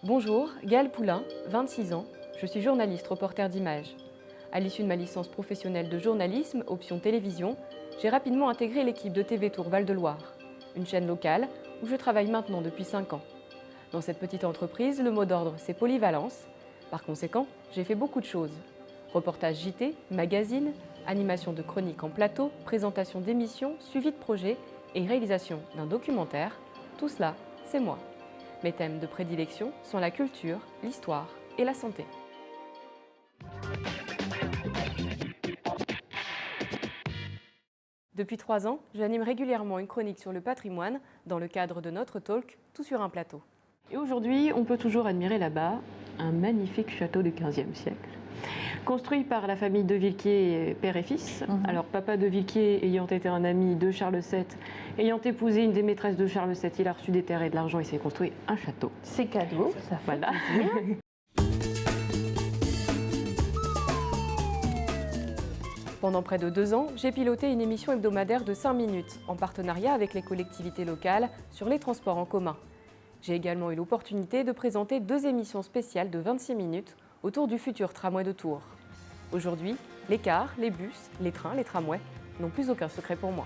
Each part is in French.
Bonjour, Gaëlle Poulain, 26 ans, je suis journaliste reporter d'images. À l'issue de ma licence professionnelle de journalisme, option télévision, j'ai rapidement intégré l'équipe de TV Tour Val-de-Loire, une chaîne locale où je travaille maintenant depuis 5 ans. Dans cette petite entreprise, le mot d'ordre c'est polyvalence. Par conséquent, j'ai fait beaucoup de choses. Reportage JT, magazine, animation de chroniques en plateau, présentation d'émissions, suivi de projets et réalisation d'un documentaire. Tout cela, c'est moi. Mes thèmes de prédilection sont la culture, l'histoire et la santé. Depuis 3 ans, j'anime régulièrement une chronique sur le patrimoine dans le cadre de notre talk Tout sur un plateau. Et aujourd'hui, on peut toujours admirer là-bas un magnifique château du XVe siècle, construit par la famille de Villequier, père et fils. Alors, papa de Villequier ayant été un ami de Charles VII, ayant épousé une des maîtresses de Charles VII, il a reçu des terres et de l'argent et s'est construit un château. C'est cadeau, ça fait Voilà. plaisir. Pendant près de 2 ans, j'ai piloté une émission hebdomadaire de 5 minutes, en partenariat avec les collectivités locales, sur les transports en commun. J'ai également eu l'opportunité de présenter 2 émissions spéciales de 26 minutes autour du futur tramway de Tours. Aujourd'hui, les cars, les bus, les trains, les tramways n'ont plus aucun secret pour moi.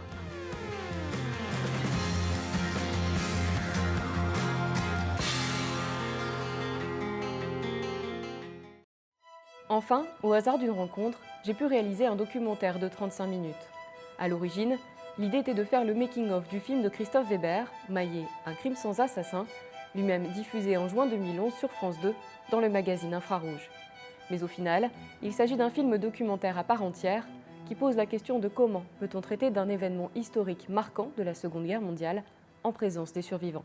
Enfin, au hasard d'une rencontre, j'ai pu réaliser un documentaire de 35 minutes. À l'origine, l'idée était de faire le making-of du film de Christophe Weber, Maillet, Un crime sans assassin, lui-même diffusé en juin 2011 sur France 2 dans le magazine Infrarouge. Mais au final, il s'agit d'un film documentaire à part entière qui pose la question de comment peut-on traiter d'un événement historique marquant de la Seconde Guerre mondiale en présence des survivants.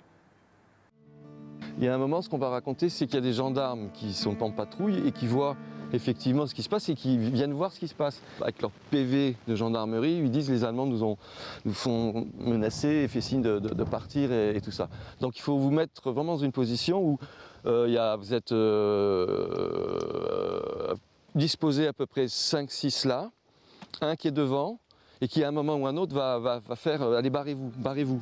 Il y a un moment, ce qu'on va raconter, c'est qu'il y a des gendarmes qui sont en patrouille et qui voient effectivement ce qui se passe et qui viennent voir ce qui se passe. Avec leur PV de gendarmerie, ils disent les Allemands nous font menacer et fait signe de partir et tout ça. Donc il faut vous mettre vraiment dans une position où vous êtes disposé à peu près 5-6 là, un qui est devant et qui à un moment ou un autre va faire « allez, barrez-vous, barrez-vous ».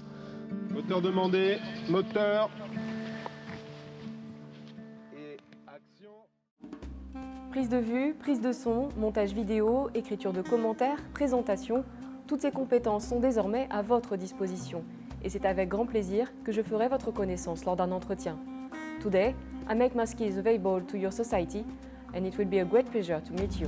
Moteur demandé, moteur. Prise de vue, prise de son, montage vidéo, écriture de commentaires, présentation, toutes ces compétences sont désormais à votre disposition. Et c'est avec grand plaisir que je ferai votre connaissance lors d'un entretien. Today, I make my skills available to your society and it will be a great pleasure to meet you.